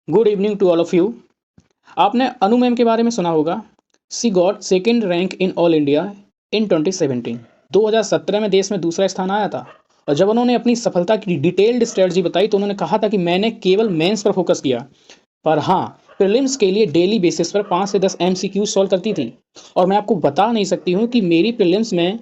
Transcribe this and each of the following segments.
Good evening to all of you. आपने Anu ma'am के बारे में सुना होगा। She got second rank in all India in 2017। 2017 में देश में दूसरा स्थान आया था। और जब उन्होंने अपनी सफलता की डिटेल्ड स्ट्रेटजी बताई तो उन्होंने कहा था कि मैंने केवल मेंस पर फोकस किया, पर हाँ, प्रीलिम्स के लिए डेली बेसिस पर 5 से 10 MCQ सॉल्व करती थी। और मैं आपको बता नहीं सकती हूँ कि मेरी प्रीलिम्स में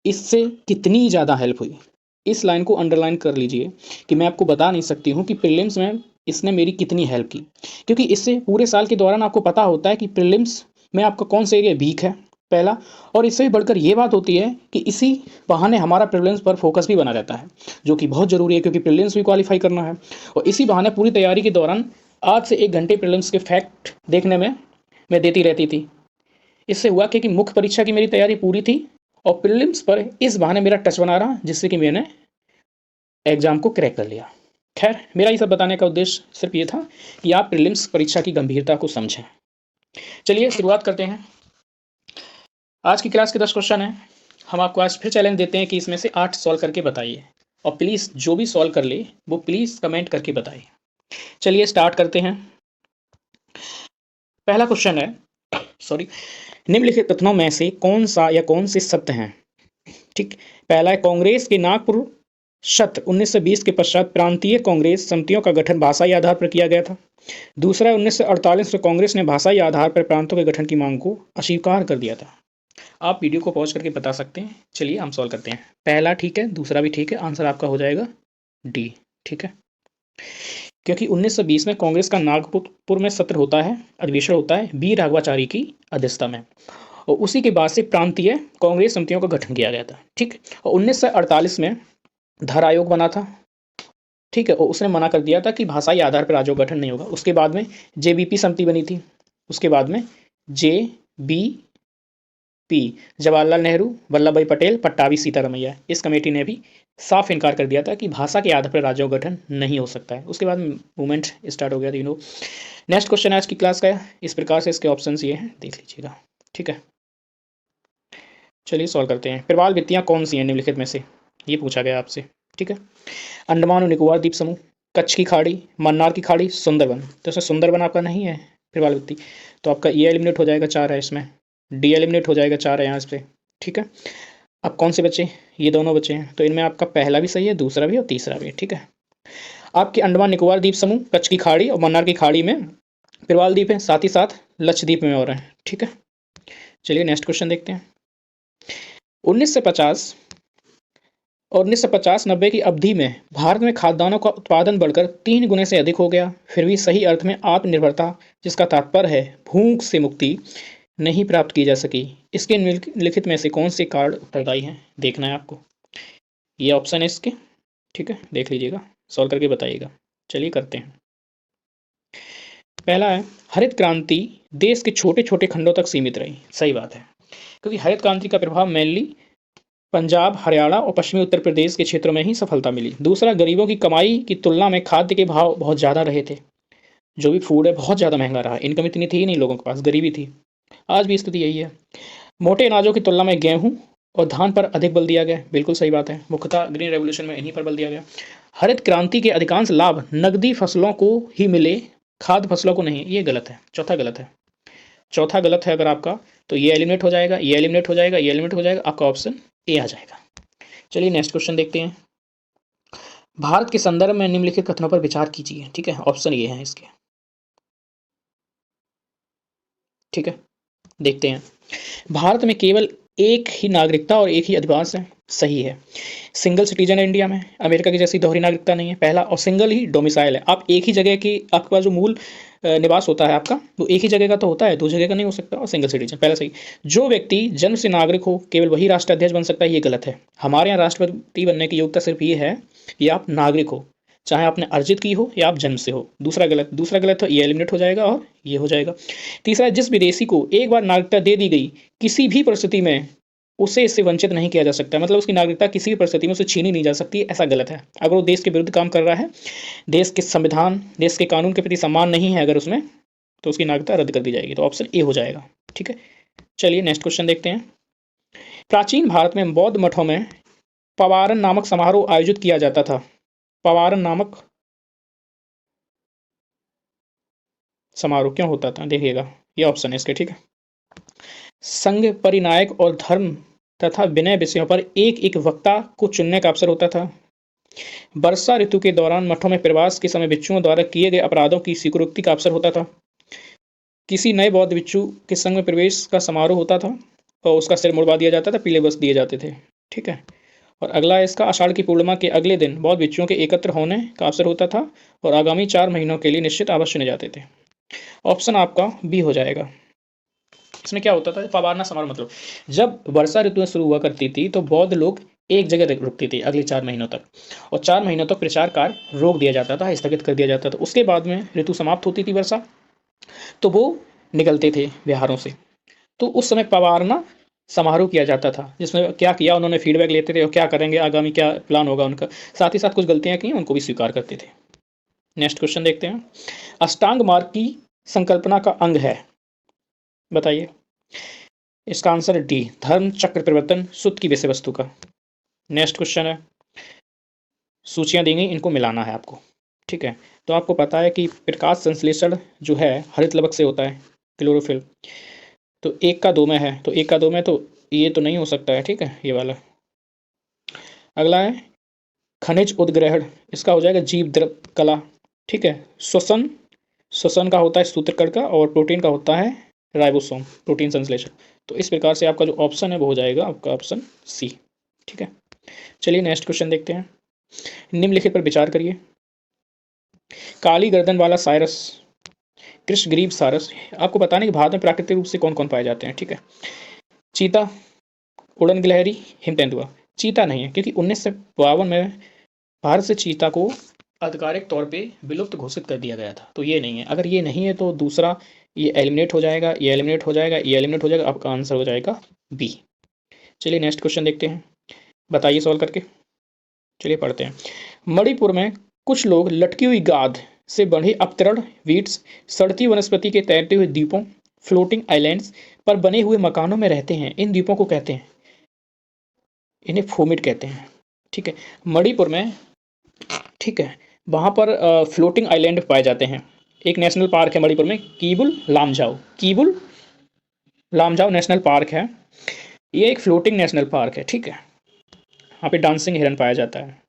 इससे कितनी ज़्यादा हेल्प हुई। इस लाइन को अंडरलाइन कर लीजिए कि मैं आपको बता नहीं सकती हूँ कि प्रीलिम्स में इसने मेरी कितनी हेल्प की, क्योंकि इससे पूरे साल के दौरान आपको पता होता है कि प्रीलिम्स में आपका कौन सा एरिया वीक है, पहला। और इससे भी बढ़कर ये बात होती है कि इसी बहाने हमारा प्रीलिम्स पर फोकस भी बना रहता है, जो कि बहुत ज़रूरी है, क्योंकि प्रीलिम्स भी क्वालिफाई करना है। और इसी बहाने पूरी तैयारी के दौरान आज से 1 घंटे प्रीलिम्स के फैक्ट देखने में मैं देती रहती थी। इससे हुआ कि मुख्य परीक्षा की मेरी तैयारी पूरी थी और प्रीलिम्स पर इस बहाने मेरा टच बना रहा, जिससे कि मैंने एग्जाम को क्रैक कर लिया। खैर, मेरा ये सब बताने का उद्देश्य सिर्फ ये था कि आप प्रीलिम्स परीक्षा की गंभीरता को समझें। चलिए शुरुआत करते हैं। आज की क्लास के 10 क्वेश्चन हैं। हम आपको आज फिर चैलेंज देते हैं कि इसमें से 8 सॉल्व करके बताइए, और प्लीज़ जो भी सॉल्व कर ले वो प्लीज़ कमेंट करके बताइए। चलिए स्टार्ट करते हैं। पहला क्वेश्चन है, सॉरी, निम्नलिखित कथनों में से कौन सा या कौन से सत्य हैं? ठीक। पहला है, कांग्रेस के नागपुर सत्र 1920 के पश्चात प्रांतीय कांग्रेस समितियों का गठन भाषाई आधार पर किया गया था। दूसरा, 1948 में कांग्रेस ने भाषाई आधार पर प्रांतों के गठन की मांग को अस्वीकार कर दिया था। आप वीडियो को पॉज करके बता सकते हैं। चलिए हम सॉल्व करते हैं। पहला ठीक है, दूसरा भी ठीक है, आंसर आपका हो जाएगा डी। ठीक है, क्योंकि 1920 में कांग्रेस का नागपुर में सत्र होता है, अधिवेशन होता है बी राघवाचारी की अध्यक्षता में, और उसी के बाद से प्रांतीय कांग्रेस समितियों का गठन किया गया था। ठीक। और 1948 में धर आयोग बना था। ठीक है, और उसने मना कर दिया था कि भाषाई आधार पर आयोग गठन नहीं होगा। उसके बाद में JBP समिति बनी थी। उसके बाद में JBP, जवाहरलाल नेहरू, वल्लभ भाई पटेल, पट्टाभी सीतारमैया, इस कमेटी ने भी साफ इनकार कर दिया था कि भाषा के आधार पर राज्यों का गठन नहीं हो सकता है। उसके बाद मूवमेंट स्टार्ट हो गया था। नेक्स्ट क्वेश्चन आज की क्लास का इस प्रकार से, इसके ऑप्शन ये हैं, देख लीजिएगा। ठीक है, चलिए सॉल्व करते हैं। प्रवाल वित्तियाँ कौन सी हैं निम्नलिखित में से, ये पूछा गया आपसे। ठीक है, अंडमान और निकोबार द्वीप समूह, कच्छ की खाड़ी, मन्नार की खाड़ी, सुंदरबन। तो इसमें सुंदरबन आपका नहीं है प्रवाल वित्ती, तो आपका ये एलिमिनेट हो जाएगा, 4 है इसमें। डी एलिमिनेट हो जाएगा, 4 है यहाँ पे। ठीक है, अब कौन से बचे? ये दोनों बचे हैं, तो इनमें आपका पहला भी सही है, दूसरा भी और तीसरा भी। ठीक है, आपके अंडमान निकोबार द्वीप समूह, कच्छ की खाड़ी और मन्नार की खाड़ी में प्रवाल द्वीप है, साथ ही साथ लक्षद्वीप में और है। ठीक है, चलिए नेक्स्ट क्वेश्चन देखते हैं। 1950 और 1950-90 की अवधि में भारत में खाद्यान्नों का उत्पादन बढ़कर 3 गुने से अधिक हो गया, फिर भी सही अर्थ में आत्मनिर्भरता, जिसका तात्पर्य है भूख से मुक्ति, नहीं प्राप्त की जा सकी। इसके निम्नलिखित में से कौन से कारण उत्तरदायी हैं, देखना है आपको। ये ऑप्शन है इसके। ठीक है, देख लीजिएगा, सॉल्व करके बताइएगा। चलिए करते हैं। पहला है, हरित क्रांति देश के छोटे छोटे खंडों तक सीमित रही। सही बात है, क्योंकि हरित क्रांति का प्रभाव मेनली पंजाब, हरियाणा और पश्चिमी उत्तर प्रदेश के क्षेत्रों में ही सफलता मिली। दूसरा, गरीबों की कमाई की तुलना में खाद्य के भाव बहुत ज़्यादा रहे थे। जो भी फूड है बहुत ज़्यादा महंगा रहा। इनकम इतनी थी नहीं लोगों के पास, गरीबी थी। आज भी स्थिति यही है। मोटे अनाजों की तुलना में गेहूं और धान पर अधिक बल दिया गया। बिल्कुल सही बात है, मुख्यतः ग्रीन रेवोल्यूशन में इन्हीं पर बल दिया गया। हरित क्रांति के अधिकांश लाभ नकदी फसलों को ही मिले, खाद्य फसलों को नहीं। ये गलत है, चौथा गलत है। चौथा गलत है अगर आपका, तो ये एलिमिनेट हो जाएगा, ये एलिमिनेट हो जाएगा, ये एलिमिनेट हो जाएगा, आपका ऑप्शन ए आ जाएगा। चलिए नेक्स्ट क्वेश्चन देखते हैं। भारत के संदर्भ में निम्नलिखित कथनों पर विचार कीजिए। ठीक है, ऑप्शन ये है इसके। ठीक है, देखते हैं। भारत में केवल एक ही नागरिकता और एक ही अधिवास है। सही है, सिंगल सिटीजन है इंडिया में, अमेरिका की जैसी दोहरी नागरिकता नहीं है, पहला। और सिंगल ही डोमिसाइल है, आप एक ही जगह की, आपके पास जो मूल निवास होता है आपका, वो एक ही जगह का तो होता है, दो जगह का नहीं हो सकता। और सिंगल सिटीजन, पहला सही। जो व्यक्ति जन्म से नागरिक हो केवल वही राष्ट्राध्यक्ष बन सकता है। ये गलत है। हमारे यहाँ राष्ट्रपति बनने की योग्यता सिर्फ ये है कि आप नागरिक हो, चाहे आपने अर्जित की हो या आप जन्म से हो। दूसरा गलत, दूसरा गलत, तो ये एलिमिनेट हो जाएगा और ये हो जाएगा। तीसरा, जिस विदेशी को एक बार नागरिकता दे दी गई, किसी भी परिस्थिति में उसे इससे वंचित नहीं किया जा सकता। मतलब उसकी नागरिकता किसी भी परिस्थिति में उसे छीनी नहीं जा सकती, ऐसा गलत है। अगर वो देश के विरुद्ध काम कर रहा है, देश के संविधान, देश के कानून के प्रति सम्मान नहीं है अगर उसमें, तो उसकी नागरिकता रद्द कर दी जाएगी। तो ऑप्शन ए हो जाएगा। ठीक है, चलिए नेक्स्ट क्वेश्चन देखते हैं। प्राचीन भारत में बौद्ध मठों में पवारन नामक समारोह आयोजित किया जाता था। पवारन नामक समारोह क्यों होता था, देखिएगा ये ऑप्शन है इसके, ठीक है। संघ, परिनायक और धर्म तथा विनय विषयों पर एक एक वक्ता को चुनने का अवसर होता था। वर्षा ऋतु के दौरान मठों में प्रवास के समय भिक्षुओं द्वारा किए गए अपराधों की स्वीकृति का अवसर होता था। किसी नए बौद्ध भिक्षु के संघ में प्रवेश का समारोह होता था और उसका सिर मुड़वा दिया जाता था, पीले वस्त्र दिए जाते थे, ठीक है। और अगला है इसका, आषाढ़ की पूर्णिमा के अगले दिन बौद्ध भिक्षुओं के एकत्र होने का अवसर होता था और आगामी 4 महीनों के लिए निश्चित आवास चुने जाते थे। ऑप्शन आपका बी हो जाएगा। इसमें क्या होता था, पवारना समारोह मतलब जब वर्षा ऋतु शुरू हुआ करती थी तो बौद्ध लोग एक जगह रुकती थी अगले 4 महीनों तक, और 4 महीनों तक प्रचार कार्य रोक दिया जाता था, स्थगित कर दिया जाता था। उसके बाद में ऋतु समाप्त होती थी वर्षा, तो वो निकलते थे बिहारों से, तो उस समय पवारना समारोह किया जाता था, जिसमें क्या किया उन्होंने फीडबैक लेते थे और क्या करेंगे आगामी, क्या प्लान होगा उनका, साथ ही साथ कुछ गलतियां की उनको भी स्वीकार करते थे। नेक्स्ट क्वेश्चन देखते हैं, अष्टांग मार्ग की संकल्पना का अंग है, बताइए। इसका आंसर है डी, धर्म चक्र परिवर्तन सूत्र की विषय वस्तु का। नेक्स्ट क्वेश्चन है, सूचियां दी गई, इनको मिलाना है आपको, ठीक है। तो आपको पता है कि प्रकाश संश्लेषण जो है हरित लवक से होता है, क्लोरोफिल, तो एक का दो में है, तो एक का दो में तो ये तो नहीं हो सकता है, ठीक है, ये वाला। अगला है खनिज उद्ग्रहण, इसका हो जाएगा जीव द्रव कला, ठीक है। श्वसन, श्वसन का होता है सूत्रकण का, और प्रोटीन का होता है राइबोसोम, प्रोटीन संश्लेषण। तो इस प्रकार से आपका जो ऑप्शन है वो हो जाएगा आपका ऑप्शन सी, ठीक है। चलिए नेक्स्ट क्वेश्चन देखते हैं, निम्नलिखित पर विचार करिए। काली गर्दन वाला साइरस, कृष्णग्रीव सारस, आपको पता नहीं कि भारत में प्राकृतिक रूप से कौन कौन पाए जाते हैं, ठीक है। चीता, उड़न गिलहरी, हिम तेंदुआ। चीता नहीं है, क्योंकि 1952 में भारत से चीता को आधिकारिक तौर पे विलुप्त घोषित कर दिया गया था, तो ये नहीं है। अगर ये नहीं है तो दूसरा ये एलिमिनेट हो जाएगा, ये एलिमिनेट हो जाएगा, ये एलिमिनेट हो जाएगा, आपका आंसर हो जाएगा बी। चलिए नेक्स्ट क्वेश्चन देखते हैं, बताइए सॉल्व करके। चलिए पढ़ते हैं, मणिपुर में कुछ लोग लटकी हुई गाद से बने अवतरण वीट्स, सड़ती वनस्पति के तैरते हुए द्वीपों, फ्लोटिंग आइलैंड्स पर बने हुए मकानों में रहते हैं। इन द्वीपों को कहते हैं, इन्हें फोमिट कहते हैं, ठीक है। मणिपुर में, ठीक है, वहाँ पर फ्लोटिंग आइलैंड पाए जाते हैं। एक नेशनल पार्क है मणिपुर में, कीबुल लामजाओ, कीबुल लामजाओ नेशनल पार्क है, ये एक फ्लोटिंग नेशनल पार्क है, ठीक है। यहाँ पे डांसिंग हिरन पाया जाता है।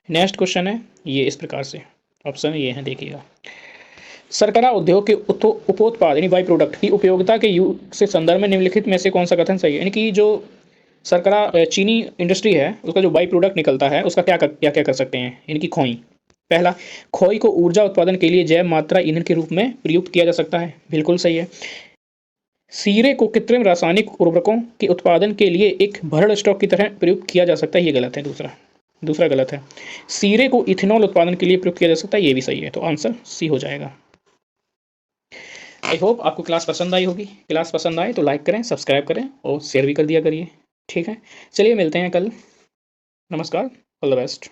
नेक्स्ट क्वेश्चन है ये इस प्रकार से, ऑप्शन ये है, देखिएगा। सरकरा उद्योग के उपोत्पाद यानी बाई प्रोडक्ट की उपयोगिता के युग से संदर्भ में निम्नलिखित में से कौन सा कथन सही है, यानी कि जो सरकरा चीनी इंडस्ट्री है उसका जो बाई प्रोडक्ट निकलता है उसका क्या क्या कर सकते हैं, यानी कि खोई। पहला, खोई को ऊर्जा उत्पादन के लिए जैव मात्रा ईंधन के रूप में प्रयुक्त किया जा सकता है, बिल्कुल सही है। सीरे को कृत्रिम रासायनिक उर्वरकों के उत्पादन के लिए एक भरण स्टॉक की तरह प्रयुक्त किया जा सकता है, ये गलत है। दूसरा दूसरा गलत है। सीरे को इथेनॉल उत्पादन के लिए प्रयुक्त किया जा सकता है, ये भी सही है, तो आंसर सी हो जाएगा। आई होप आपको क्लास पसंद आई होगी। क्लास पसंद आए तो लाइक करें, सब्सक्राइब करें और शेयर भी कर दिया करिए, ठीक है। चलिए मिलते हैं कल, नमस्कार, ऑल द बेस्ट।